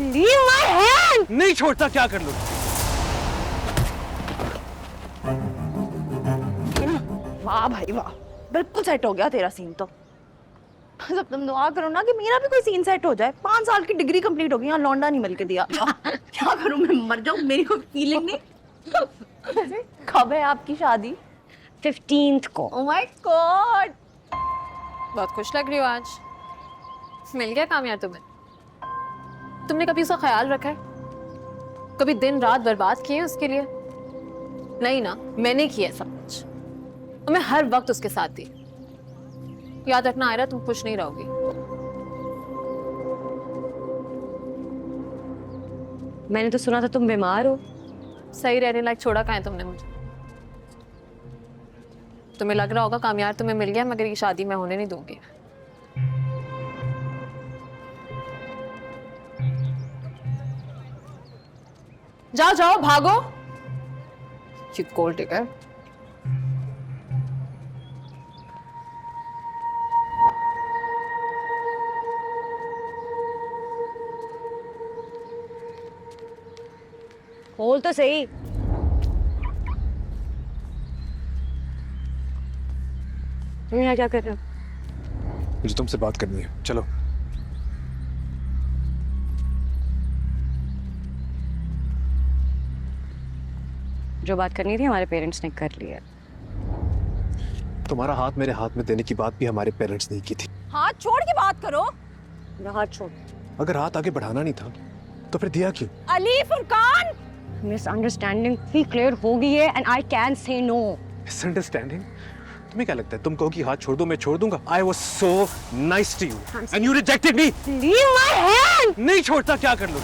Leave my hand! नहीं छोड़ता, क्या कर लूं? वाह भाई वाह, बिल्कुल सेट हो गया तेरा सीन तो। बस अब तुम दुआ करो ना कि मेरा भी कोई सीन सेट हो जाए। 5 साल की डिग्री कंप्लीट हो गई, यहाँ लौंडा नहीं मिल के दिया। क्या करूं मैं, मर जाऊं, मेरी कोई फीलिंग नहीं। कब है आपकी शादी? 15th को। ओह माय गॉड, बहुत खुश लग रही हो आज। मिल गया कामयाब तुम्हें? तुमने कभी उसका ख्याल रखा है? कभी दिन रात बर्बाद किए उसके लिए? नहीं ना, मैंने किया सब कुछ और मैं हर वक्त उसके साथ थी। याद रखना आयरा, तुम खुश नहीं रहोगी। मैंने तो सुना था तुम बीमार हो। सही रहने लायक छोड़ा कहाँ है तुमने मुझे? तुम्हें लग रहा होगा कामयाब तुम्हें मिल गया, मगर ये शादी मैं होने नहीं दूंगी। जाओ जाओ भागो। गोल्ड टिकर। खोल तो सही। तुम यहाँ क्या कर रहे हो? मुझे तुमसे बात करनी है, चलो। जो बात करनी थी हमारे पेरेंट्स ने कर लिया। तुम्हारा हाथ मेरे हाथ में देने की बात भी हमारे पेरेंट्स ने की थी। हाथ छोड़ के बात करो। मेरा हाथ छोड़। अगर हाथ आगे बढ़ाना नहीं था तो फिर दिया क्यों? अली फुरकान, मिसअंडरस्टैंडिंग भी क्लियर हो गई है and I can say no. Misunderstanding? तुम्हें क्या लगता है तुम कहो कि हाथ छोड़ दो मैं छोड़ दूंगा? I was so nice to you and you rejected me. Leave my hand. नहीं छोड़ता, क्या कर लूं?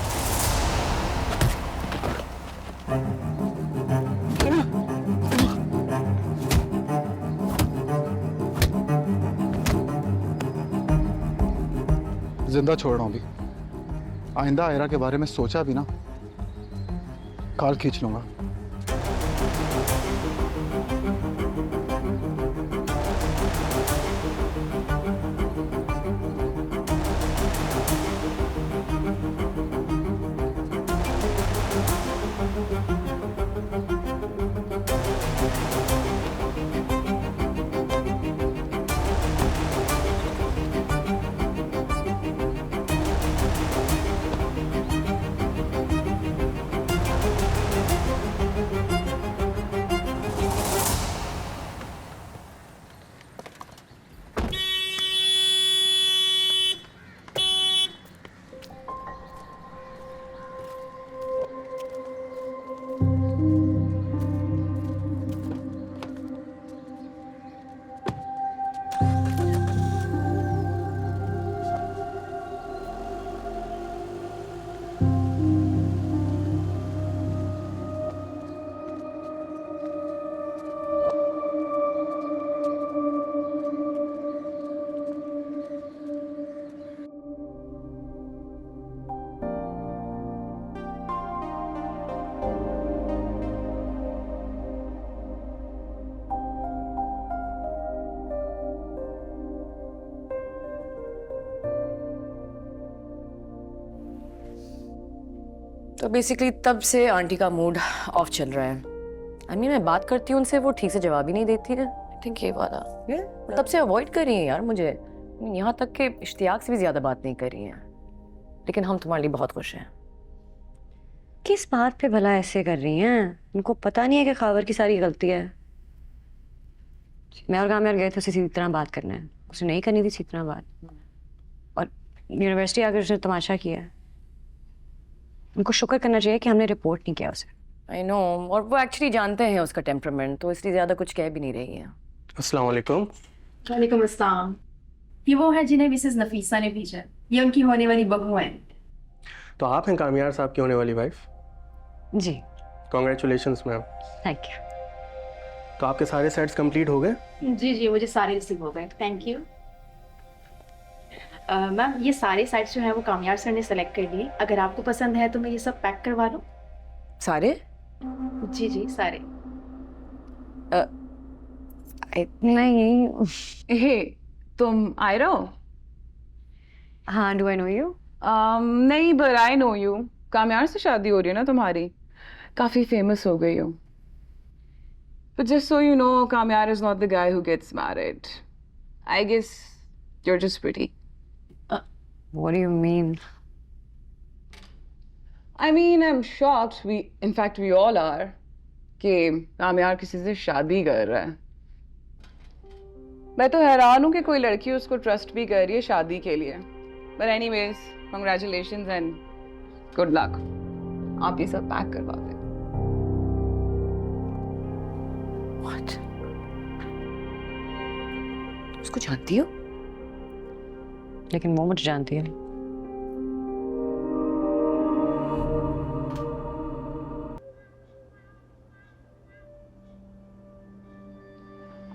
जिंदा छोड़ रहा हूँ अभी। आइंदा आयरा के बारे में सोचा भी ना, काल खींच लूंगा। तो बेसिकली तब से आंटी का मूड ऑफ चल रहा है। मैं बात करती हूँ उनसे, वो ठीक से जवाब ही नहीं देती है। आई थिंक ये वाला तब से अवॉइड कर रही है यार मुझे। यहाँ तक कि इश्तियाक से भी ज्यादा बात नहीं कर रही है। लेकिन हम तुम्हारे लिए बहुत खुश हैं। किस बात पे भला ऐसे कर रही हैं? उनको पता नहीं है कि खावर की सारी गलती है। मैं और कामयाब गए थे उसे सीधी तरह बात करना है, उसे नहीं करनी थी इसी तरह बात। और यूनिवर्सिटी आकर उसने तमाशा किया है। उनको शुक्र करना चाहिए कि हमने रिपोर्ट नहीं किया उसे। आई नो, और वो एक्चुअली जानते हैं उसका टेम्परामेंट, तो इसलिए ज्यादा कुछ कह भी नहीं रही है। अस्सलाम वालेकुम। वालेकुम अस्सलाम। ये वो है जिन्हें मिसेस नफीसा ने भेजा। ये उनकी होने वाली बहू है। तो आप हैं कामयार साहब की होने वाली वाइफ? जी, कॉन्ग्रेचुलेशंस मैम। Thank you. तो आपके सारे सेट्स कंप्लीट हो गए? जी जी, मुझे सारे रिसीव हो गए, थैंक यू। मैम, ये सारे साइट्स जो हैं वो कामयाब सर ने सेलेक्ट कर लिए। अगर आपको पसंद है तो मैं ये सब पैक करवा लूँ? सारे? जी जी, सारे। नहीं। हे, तुम आयरा हो? हाँ, डू आई नो यू? नहीं, but I know you. काम्यार से शादी हो रही है ना तुम्हारी? काफी फेमस हो गई हो. But just so you know, Kamyar is not the guy who gets married. I guess you're just pretty. What do you mean? I mean, I'm shocked. In fact, we all are. कि काम्यार किसी से शादी कर रहा है. मैं तो हैरान हूँ कि कोई लड़की उसको ट्रस्ट भी कर रही है शादी के लिए. But anyways, congratulations and good luck. आप ये सब पैक करवा दें. What? उसको जानती हो? लेकिन वो मुझे जानती है.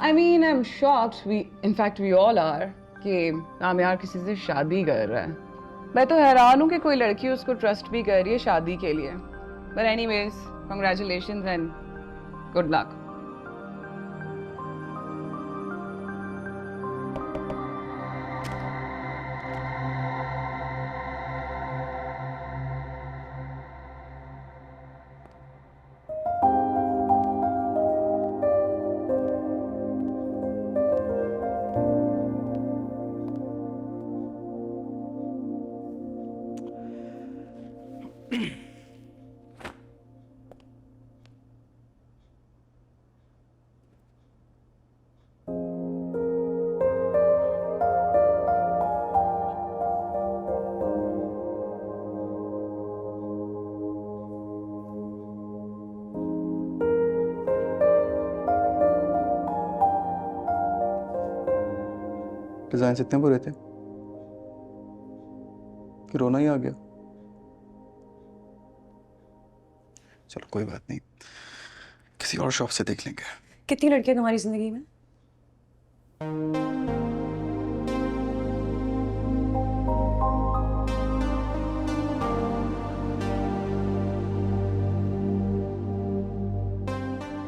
I mean, I'm shocked. In fact, we all are. कि काम्यार किसी से शादी कर रहा है. मैं तो हैरान हूँ कि कोई लड़की उसको ट्रस्ट भी कर रही है शादी के लिए. But anyways, congratulations and good luck. Design इतने बुरे थे कि रोना ही आ गया. चलो कोई बात नहीं, किसी और शॉप से देख लेंगे. कितनी लड़कियां तुम्हारी जिंदगी में?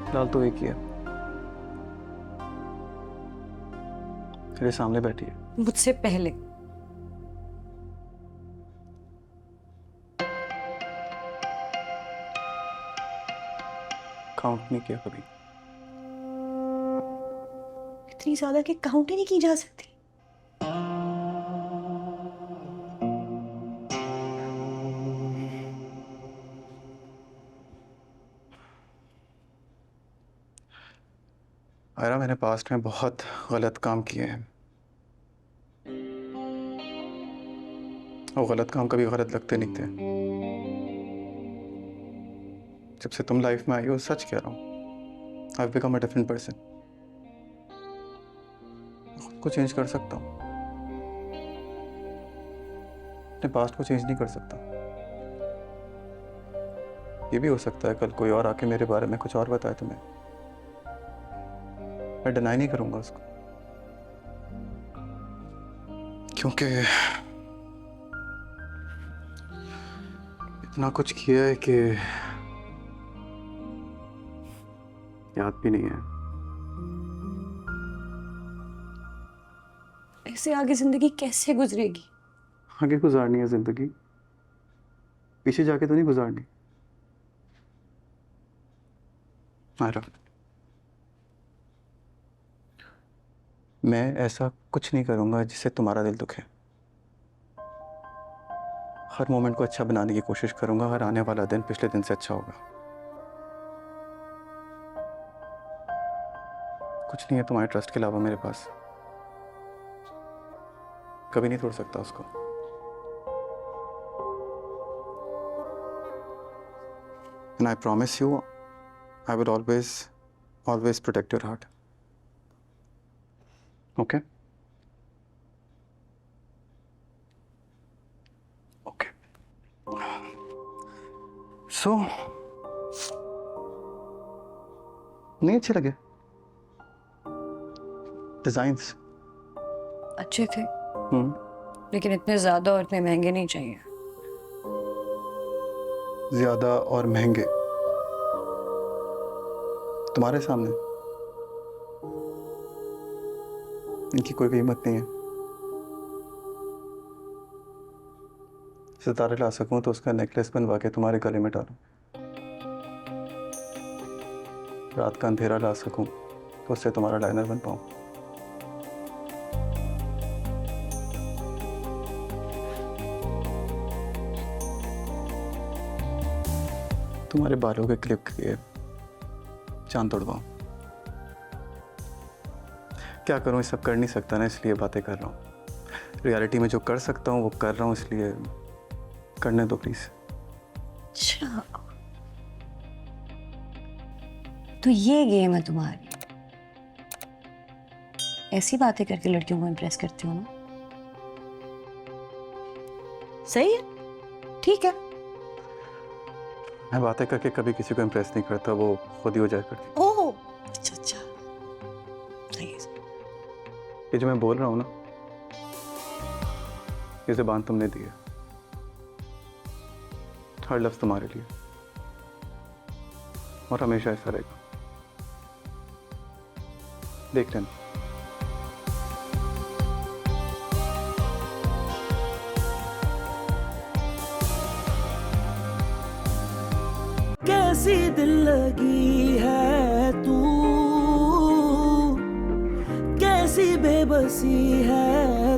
फिलहाल तो एक ही है, मेरे सामने बैठी है. मुझसे पहले. काउंट नहीं किया कभी. इतनी ज्यादा कि काउंट ही नहीं की जा सकती. आयरा, मैंने पास्ट में बहुत गलत काम किए हैं. वो गलत काम कभी गलत लगते नहीं थे. जब से तुम लाइफ में आई हो, सच कह रहा हूँ, I have become a different person. खुद को चेंज कर सकता हूँ, अपने पास्ट को चेंज नहीं कर सकता. ये भी हो सकता है कल कोई और आके मेरे बारे में कुछ और बताए तुम्हें. मैं डिनाई नहीं करूंगा उसको, क्योंकि इतना कुछ किया है कि याद भी नहीं है. ऐसे आगे जिंदगी कैसे गुजरेगी? आगे गुजारनी है जिंदगी, पीछे जाके तो नहीं गुजारनी. आयरा, मैं ऐसा कुछ नहीं करूंगा जिससे तुम्हारा दिल दुखे. हर मोमेंट को अच्छा बनाने की कोशिश करूंगा. हर आने वाला दिन पिछले दिन से अच्छा होगा. कुछ नहीं है तुम्हारे ट्रस्ट के अलावा मेरे पास. कभी नहीं तोड़ सकता उसको. And I promise you, I will always protect your heart. Okay? Okay. So, नहीं अच्छे लगे डिजाइन्स? अच्छे थे, लेकिन इतने ज्यादा और इतने महंगे नहीं चाहिए. ज्यादा और महंगे तुम्हारे सामने इनकी कोई कीमत नहीं है. सितारे ला सकूं तो उसका नेकलेस बनवा के तुम्हारे गले में डालूं। रात का अंधेरा ला सकूं तो उससे तुम्हारा लाइनर बन पाऊं। तुम्हारे बालों के क्लिप के चांद तोड़वाऊं। क्या करूं, ये सब कर नहीं सकता ना, इसलिए बातें कर रहा हूं। रियलिटी में जो कर सकता हूं वो कर रहा हूं, इसलिए करने दो प्लीज। अच्छा, तो ये गेम है तुम्हारी? ऐसी बातें करके लड़कियों को इम्प्रेस करती हो ना? सही है, ठीक है। मैं बातें करके कभी किसी को इम्प्रेस नहीं करता, वो खुद ही हो जाया करती। ओह, अच्छा अच्छा, सही है। ये जो मैं बोल रहा हूं ना, ये ज़बान तुमने दी है, हर लफ्ज़ तुम्हारे लिए, और हमेशा ऐसा रहेगा। देख लेना। कैसी दिल लगी है तू, कैसी बेबसी है